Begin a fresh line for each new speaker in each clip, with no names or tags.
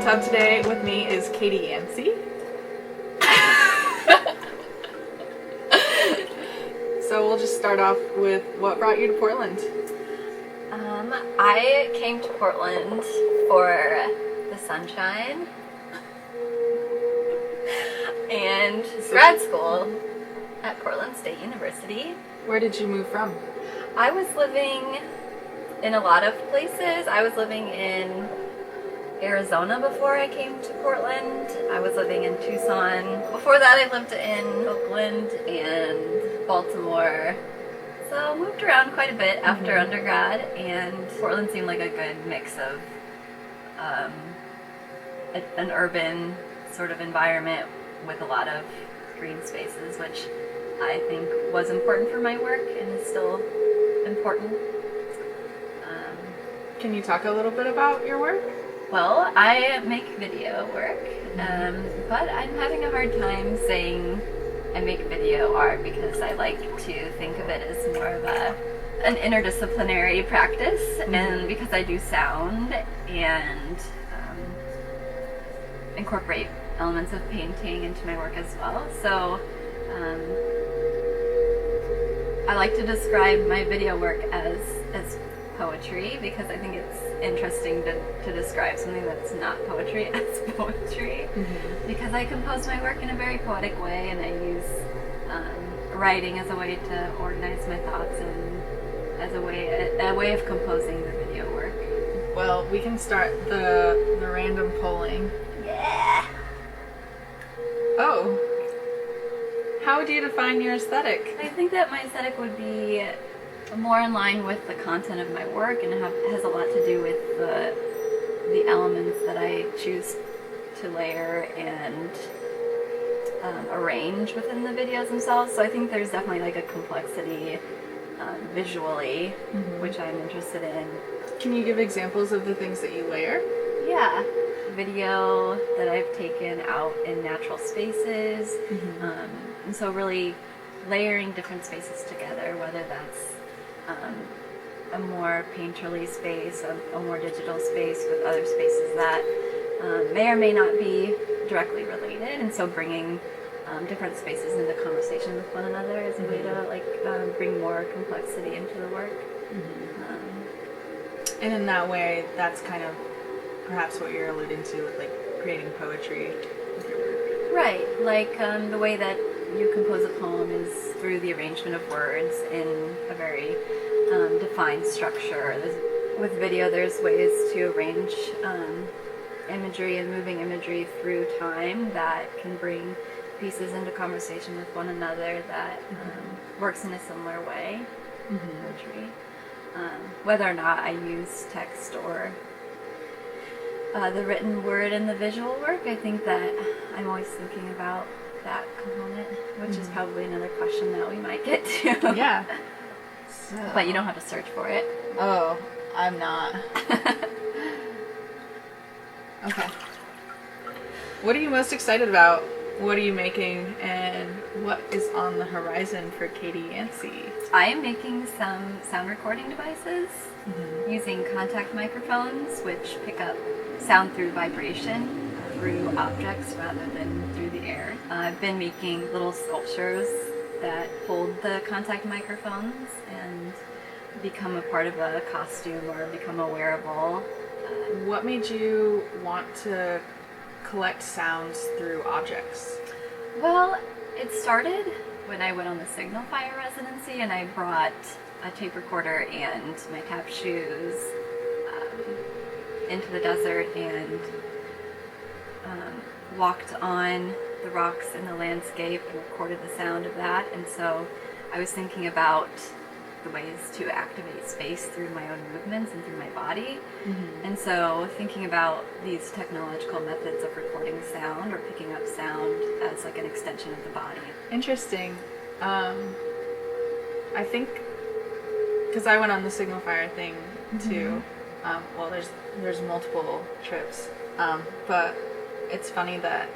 So today with me is Katie Yancey. So we'll just start off with what brought you to Portland?
I came to Portland for the sunshine and grad school at Portland State University.
Where did you move from?
I was living in a lot of places. I was living in Arizona before I came to Portland. I was living in Tucson. Before that I lived in Oakland and Baltimore. So I moved around quite a bit after undergrad, and Portland seemed like a good mix of an urban sort of environment with a lot of green spaces, which I think was important for my work and is still important.
Can you talk a little bit about your work?
Well, I make video work, but I'm having a hard time saying I make video art because I like to think of it as more of an interdisciplinary practice, and because I do sound and incorporate elements of painting into my work as well. So I like to describe my video work as poetry because I think it's interesting to describe something that's not poetry as poetry, because I compose my work in a very poetic way, and I use writing as a way to organize my thoughts and as a way of composing the video work.
Well, we can start the random polling.
Yeah.
Oh. How would you define your aesthetic?
I think that my aesthetic would be more in line with the content of my work, and has a lot to do with the elements that I choose to layer and arrange within the videos themselves. So I think there's definitely like a complexity visually, which I'm interested in.
Can you give examples of the things that you layer?
Yeah. Video that I've taken out in natural spaces, and so really layering different spaces together, whether that's a more painterly space, a more digital space with other spaces that may or may not be directly related, and so bringing different spaces into conversation with one another is a way to bring more complexity into the work.
And in that way, that's kind of perhaps what you're alluding to with like creating poetry with your work.
Right, like the way that you compose a poem is through the arrangement of words in a very defined structure. With video, there's ways to arrange imagery and moving imagery through time that can bring pieces into conversation with one another that works in a similar way. Poetry. Whether or not I use text or the written word in the visual work, I think that I'm always thinking about that component, which is probably another question that we might get to.
Yeah.
But you don't have to search for it.
Oh, I'm not. Okay. What are you most excited about? What are you making? And what is on the horizon for Katie Yancey?
I am making some sound recording devices using contact microphones, which pick up sound through vibration through objects rather than through the air. I've been making little sculptures that hold the contact microphones and become a part of a costume or become a wearable.
What made you want to collect sounds through objects?
Well, it started when I went on the Signal Fire residency, and I brought a tape recorder and my tap shoes into the desert and walked on the rocks in the landscape and recorded the sound of that. And so I was thinking about the ways to activate space through my own movements and through my body. And so thinking about these technological methods of recording sound or picking up sound as like an extension of the body.
Interesting. I think because I went on the Signal Fire thing too. Well, there's multiple trips, but it's funny that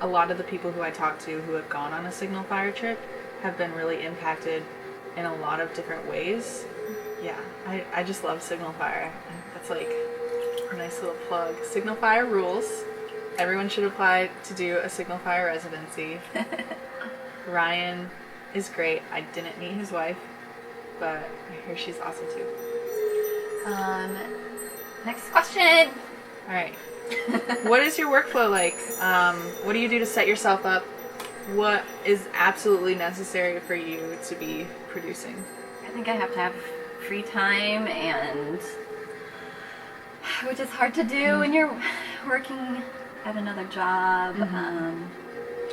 a lot of the people who I talk to who have gone on a Signal Fire trip have been really impacted in a lot of different ways. Yeah, I just love Signal Fire. That's like a nice little plug. Signal Fire rules. Everyone should apply to do a Signal Fire residency. Ryan is great. I didn't meet his wife, but I hear she's awesome too.
Next question.
All right. What is your workflow like? What do you do to set yourself up? What is absolutely necessary for you to be producing?
I think I have to have free time, and which is hard to do when you're working at another job.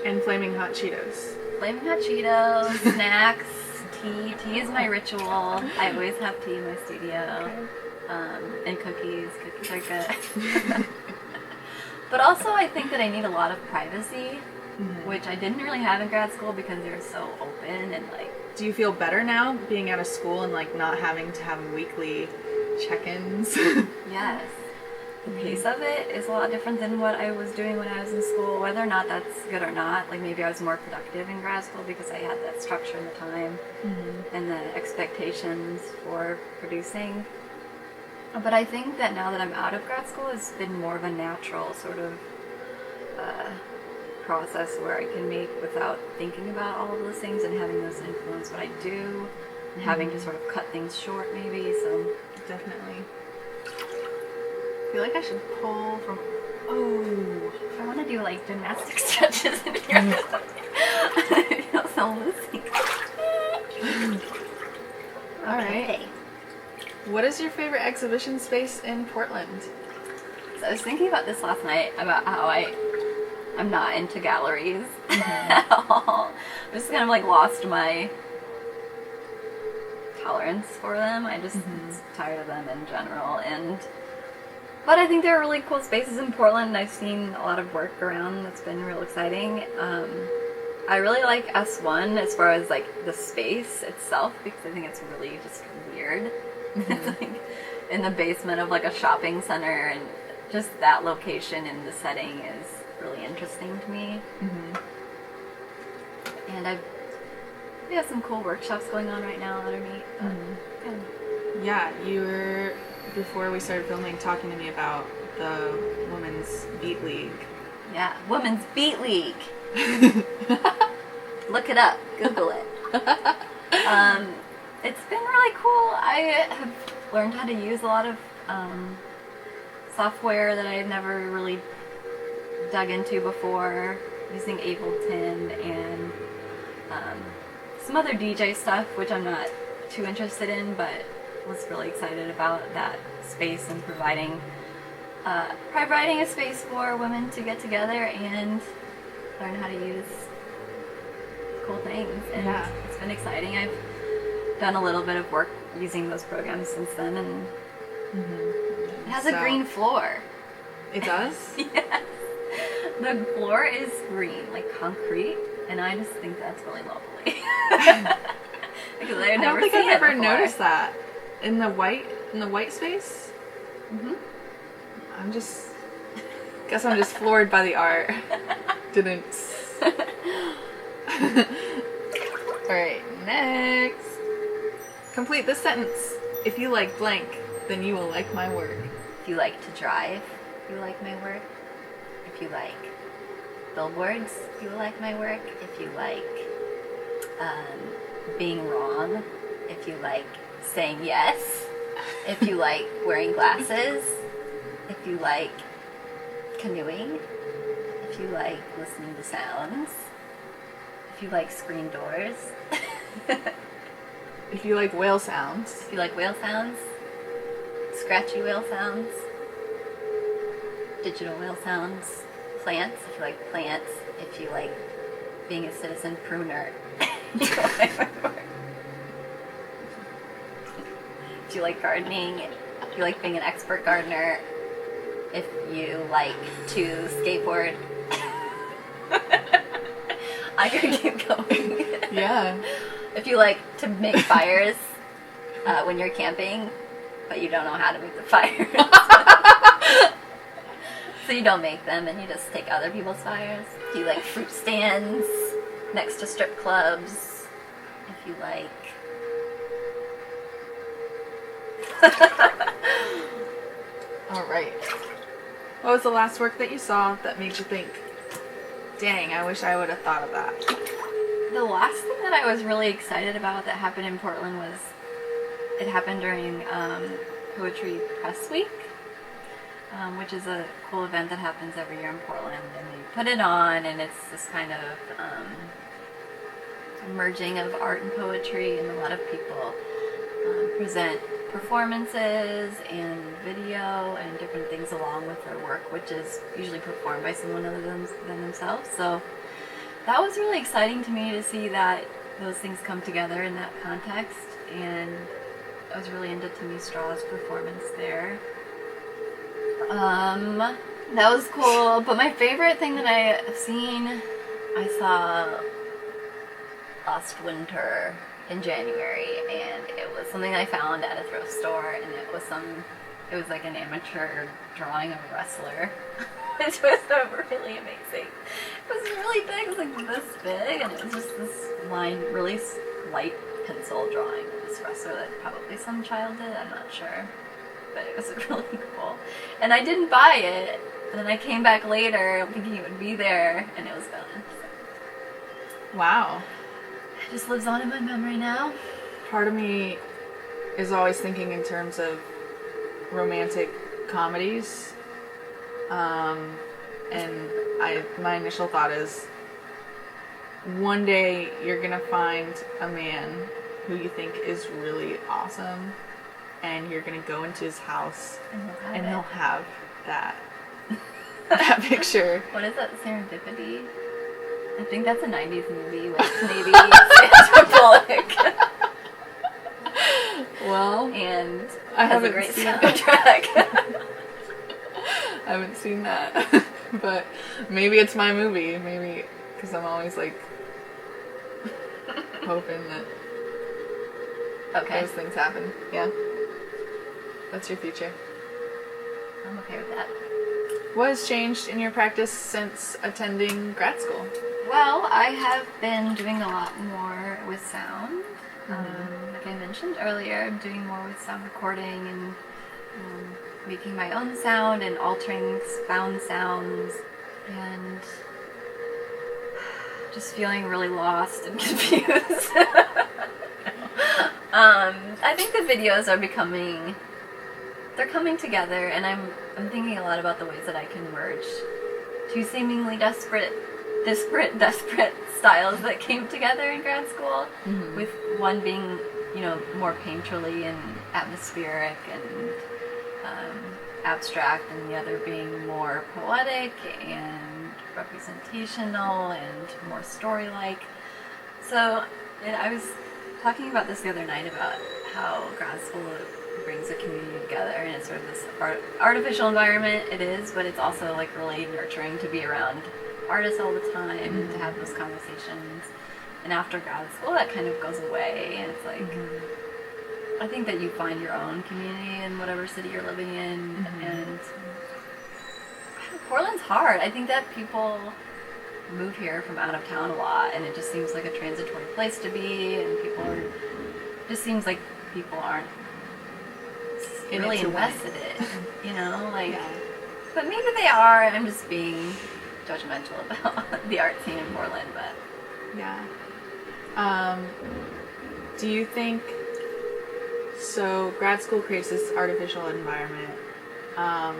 And flaming hot Cheetos.
Flaming hot Cheetos, snacks, tea. Tea is my ritual. I always have tea in my studio.
Okay.
And cookies. Cookies are good. But also I think that I need a lot of privacy, which I didn't really have in grad school because they were so open and like...
Do you feel better now being out of school and like not having to have weekly check-ins?
Yes. The pace of it is a lot different than what I was doing when I was in school. Whether or not that's good or not, like maybe I was more productive in grad school because I had that structure and the time and the expectations for producing. But I think that now that I'm out of grad school, it's been more of a natural sort of process where I can make without thinking about all of those things and having those influence what I do and having to sort of cut things short maybe. So
definitely. I feel like I should pull from... Oh.
I want to do like gymnastic stretches in here. I feel so loosey.
All right. What is your favorite exhibition space in Portland?
So I was thinking about this last night about how I'm not into galleries at all. I just kind of like lost my tolerance for them. I just tired of them in general. But I think there are really cool spaces in Portland. I've seen a lot of work around that's been real exciting. I really like S1 as far as like the space itself because I think it's really just weird. It's like in the basement of like a shopping center, and just that location and the setting is really interesting to me. And we have some cool workshops going on right now that are neat.
Yeah, you were, before we started filming, talking to me about the Women's Beat League.
Yeah, Women's Beat League. Look it up. Google it. It's been really cool. I have learned how to use a lot of software that I had never really dug into before, using Ableton and some other DJ stuff, which I'm not too interested in, but was really excited about that space and providing a space for women to get together and learn how to use cool things. And it's been exciting. I've done a little bit of work using those programs since then, and it has a green floor.
It does?
Yes. The floor is green, like concrete, and I just think that's really lovely. Because I don't think I've ever
noticed that in the white space. Guess I'm just floored by the art. Didn't. All right, next. Complete this sentence. If you like blank, then you will like my work.
If you like to drive, you like my work. If you like billboards, you will like my work. If you like being wrong. If you like saying yes. If you like wearing glasses. If you like canoeing. If you like listening to sounds. If you like screen doors.
If you like whale sounds.
If you like whale sounds. Scratchy whale sounds. Digital whale sounds. Plants, if you like plants. If you like being a citizen pruner. You like my work. If you like gardening. If you like being an expert gardener. If you like to skateboard. I could keep going.
Yeah.
If you like to make fires when you're camping, but you don't know how to make the fires. So you don't make them and you just take other people's fires. If you like fruit stands next to strip clubs. If you like...
All right. What was the last work that you saw that made you think, dang, I wish I would have thought of that?
The last thing that I was really excited about that happened in Portland was, it happened during Poetry Press Week, which is a cool event that happens every year in Portland, and they put it on, and it's this kind of merging of art and poetry, and a lot of people present performances and video and different things along with their work, which is usually performed by someone other than themselves. So that was really exciting to me to see that those things come together in that context, and I was really into Timmy Straw's performance there. That was cool, but my favorite thing that I have seen, I saw last winter in January, and it was something I found at a thrift store, and it was like an amateur drawing of a wrestler. It was really amazing. It was really big, it was like this big, and it was just this really light pencil drawing of this wrestler that probably some child did, I'm not sure. But it was really cool. And I didn't buy it, and then I came back later thinking it would be there, and it was gone. So.
Wow.
It just lives on in my memory now.
Part of me is always thinking in terms of romantic comedies. And my initial thought is, one day you're gonna find a man who you think is really awesome, and you're gonna go into his house, and he'll have that picture.
What is that, Serendipity? I think that's a 90s movie with maybe Sandra Bullock.
Well,
and
I
has a
haven't
great
seen
soundtrack.
I haven't seen that, but maybe it's my movie. Maybe because I'm always like hoping that those things happen. Yeah, that's your future.
I'm okay with that.
What has changed in your practice since attending grad school?
Well, I have been doing a lot more with sound. Like I mentioned earlier, I'm doing more with sound recording and making my own sound and altering found sounds, and just feeling really lost and confused. I think the videos are they're coming together, and I'm thinking a lot about the ways that I can merge two seemingly disparate styles that came together in grad school, with one being, more painterly and atmospheric and abstract, and the other being more poetic and representational and more story-like. So I was talking about this the other night, about how grad school brings a community together, and it's sort of this artificial environment. It is, but it's also like really nurturing to be around artists all the time and to have those conversations. And after grad school, that kind of goes away, and it's like, I think that you find your own community in whatever city you're living in, and Portland's hard. I think that people move here from out of town a lot, and it just seems like a transitory place to be, and just seems like people aren't really invested in it, but maybe they are, and I'm just being judgmental about the art scene in Portland, but
do you think, so grad school creates this artificial environment, how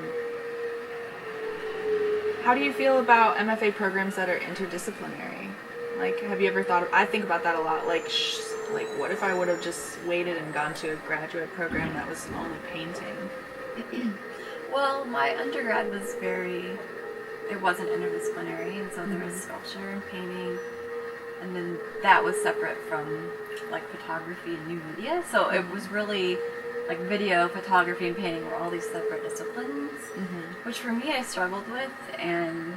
do you feel about MFA programs that are interdisciplinary? Like, have you ever thought I think about that a lot, like what if I would have just waited and gone to a graduate program that was only painting?
Well, my undergrad was it wasn't interdisciplinary, and so there was sculpture and painting, and then that was separate from like photography and new media. So it was really like video, photography, and painting were all these separate disciplines, which for me I struggled with. And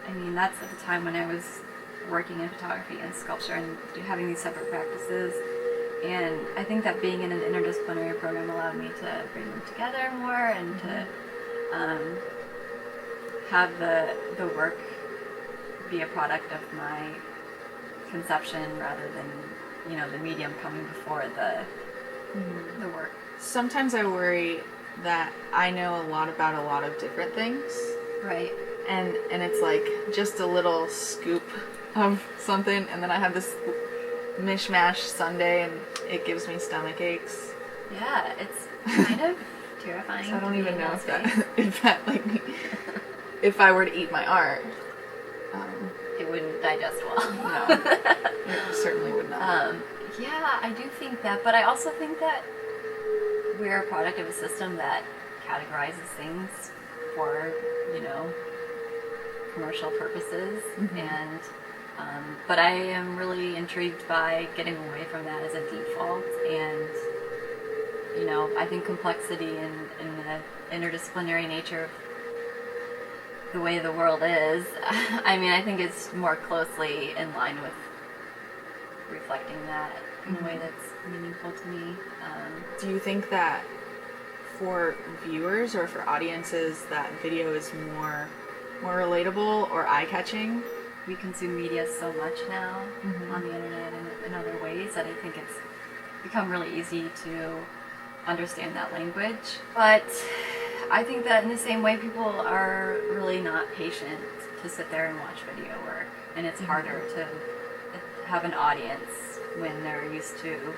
I mean, that's at the time when I was working in photography and sculpture and having these separate practices. And I think that being in an interdisciplinary program allowed me to bring them together more, and to have the work be a product of my conception rather than, the medium coming before the work.
Sometimes I worry that I know a lot about a lot of different things.
Right.
And it's like just a little scoop of something, and then I have this mishmash Sunday, and it gives me stomach aches.
Yeah, it's kind of terrifying.
So I don't
to be
even
in
know
space.
if that like if I were to eat my art,
It wouldn't digest well.
no, it certainly would not.
Yeah, I do think that, but I also think that we're a product of a system that categorizes things for, commercial purposes, and but I am really intrigued by getting away from that as a default, and I think complexity in the interdisciplinary nature of the way the world is, I think it's more closely in line with reflecting that in a way that's meaningful to me.
Do you think that for viewers or for audiences that video is more relatable or eye-catching?
We consume media so much now on the internet and in other ways that I think it's become really easy to understand that language. But I think that in the same way, people are really not patient to sit there and watch video work, and it's harder to have an audience when they're used to,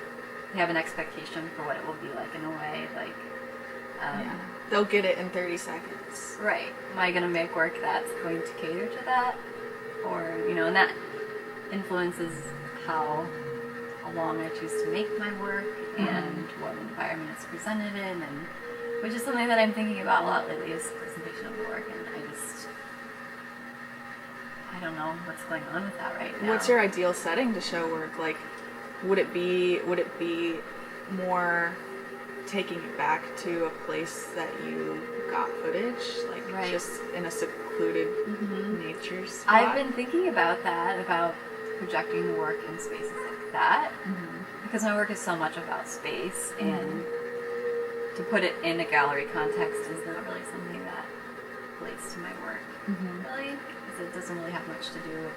they have an expectation for what it will be like in a way, like
they'll get it in 30 seconds.
Right. Am I going to make work that's going to cater to that? Or, and that influences how long I choose to make my work and what environment it's presented in, and which is something that I'm thinking about a lot lately is presentation of the work, and I don't know what's going on with that right now.
What's your ideal setting to show work? Like, would it be more taking it back to a place that you got footage, like just in a secluded nature spot?
I've been thinking about that, about projecting the work in spaces like that, because my work is so much about space, and to put it in a gallery context is not really something that relates to my work, really, because it doesn't really have much to do with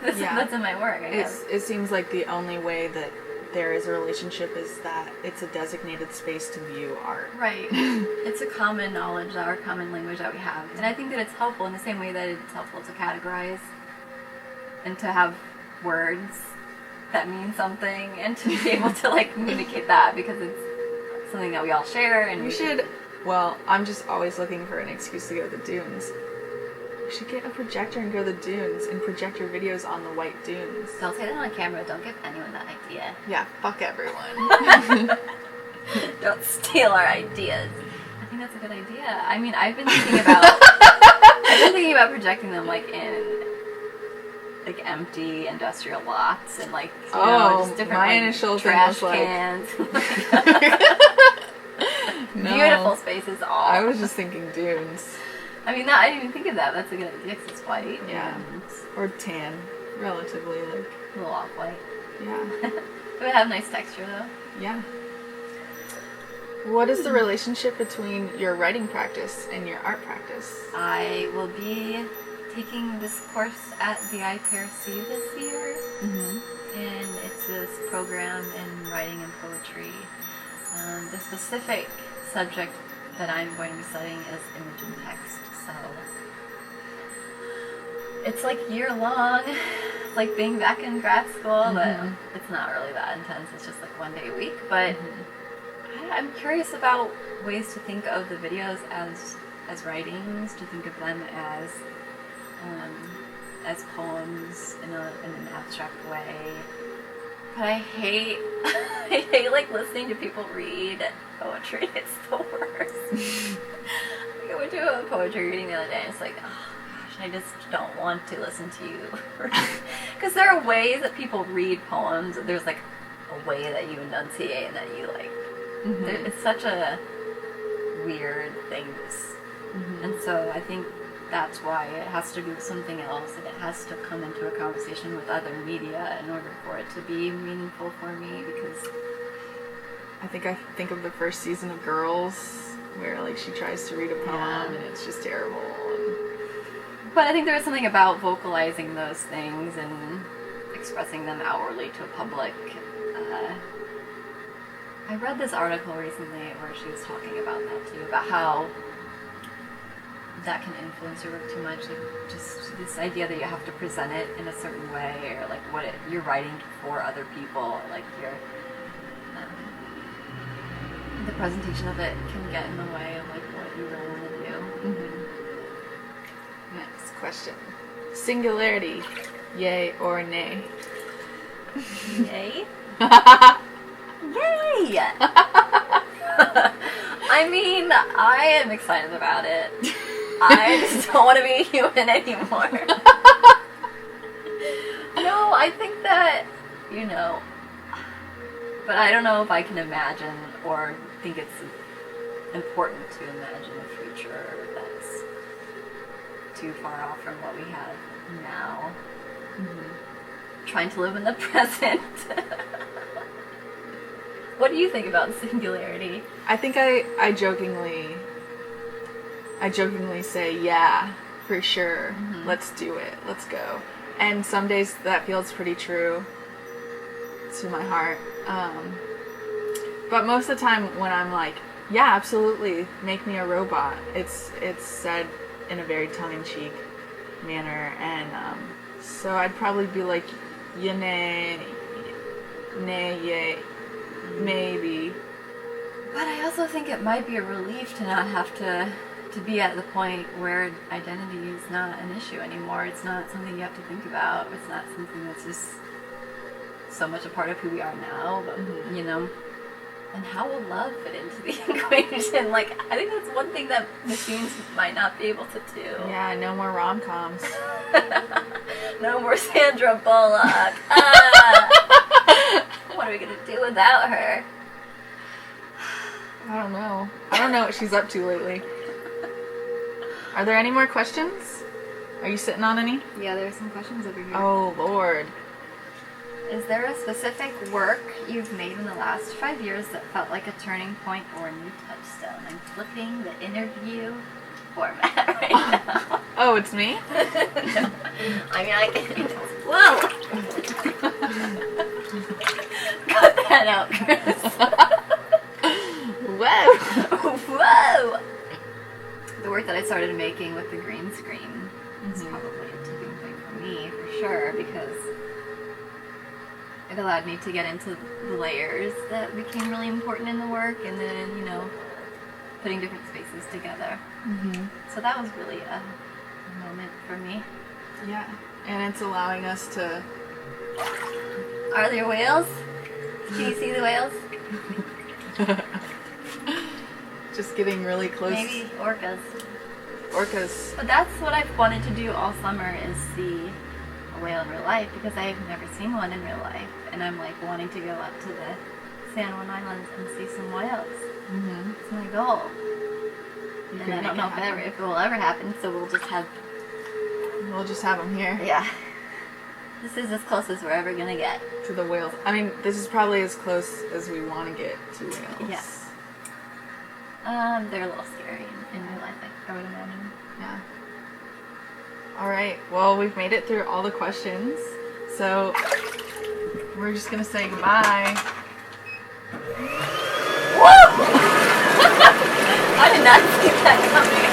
that's in my work, I guess.
It seems like the only way that there is a relationship is that it's a designated space to view art.
Right. It's a common knowledge, our common language that we have. And I think that it's helpful in the same way that it's helpful to categorize and to have words that mean something and to be able to communicate that, because it's something that we all share, and
well, I'm just always looking for an excuse to go to the dunes. You should get a projector and go to the dunes and project your videos on the white dunes.
Don't say that on camera. Don't give anyone that idea.
Yeah, fuck everyone.
Don't steal our ideas. I think that's a good idea. I've been thinking about projecting them in empty industrial lots and just different
my initial
trash
thing was
cans.
No,
beautiful spaces all.
I was just thinking dunes.
I didn't even think of that. That's a good idea because it's white.
Yeah. Or tan. Relatively,
a little off-white.
Yeah.
It would have nice texture, though.
Yeah. What is the relationship between your writing practice and your art practice?
I will be taking this course at the IPRC this year. And it's this program in writing and poetry. The specific subject that I'm going to be studying is image and text. So it's year-long. It's like being back in grad school, but it's not really that intense. It's just 1 day a week. But I'm curious about ways to think of the videos as writings, to think of them as poems in an abstract way. But I hate listening to people read poetry. It's the worst. I went to a poetry reading the other day, and it's oh gosh, I just don't want to listen to you. Because there are ways that people read poems. There's a way that you enunciate and that you It's such a weird thing. And so I think that's why it has to do something else, and it has to come into a conversation with other media in order for it to be meaningful for me, because
I think of the first season of Girls, where she tries to read a poem and it's just terrible.
But I think there is something about vocalizing those things and expressing them outwardly to a public I read this article recently where she was talking about that too, about how that can influence your work too much. Like just this idea that you have to present it in a certain way, or like you're writing for other people, like the presentation of it can get in the way of like what you really want to do.
Next question. Singularity, yay or nay?
Yay? Yay! I mean, I am excited about it. I just don't want to be a human anymore. No, I think that, but I don't know if I can imagine or think it's important to imagine a future that's too far off from what we have now. Trying to live in the present. What do you think about singularity?
I think I jokingly say, yeah, for sure. Let's do it. Let's go. And some days that feels pretty true to my heart. But most of the time when I'm like, yeah, absolutely, make me a robot, it's said in a very tongue-in-cheek manner. And so I'd probably be like, yeah, nay, yay, maybe.
But I also think it might be a relief to not have to be at the point where identity is not an issue anymore. It's not something you have to think about. It's not something that's just so much a part of who we are now. But, and how will love fit into the equation? Like, I think that's one thing that machines might not be able to do.
Yeah, no more rom-coms.
No more Sandra Bullock. What are we gonna do without her?
I don't know. I don't know what she's up to lately. Are there any more questions? Are you sitting on any?
Yeah, there's some questions over here.
Oh, Lord.
Is there a specific work you've made in the last 5 years that felt like a turning point or a new touchstone? I'm flipping the interview format right now.
Oh, it's me?
I mean, I can... Whoa! Cut that out, Chris.
Whoa!
Whoa! The work that I started making with the green screen is probably a tipping point for me, for sure, because it allowed me to get into the layers that became really important in the work, and then, putting different spaces together. So that was really a moment for me.
Yeah, and it's allowing us to...
Are there whales? Can you see the whales?
Just getting really close.
Maybe orcas.
Orcas.
But that's what I've wanted to do all summer, is see a whale in real life, because I've never seen one in real life, and I'm like wanting to go up to the San Juan Islands and see some whales. It's my goal. And I don't know if it will ever happen, so we'll just have
them here.
Yeah. This is as close as we're ever gonna get
to the whales. I mean, this is probably as close as we want to get to whales.
Yes. They're a little scary in real life, I would imagine.
Yeah. All right. Well, we've made it through all the questions, so we're just gonna say goodbye.
Woo! I did not see that coming.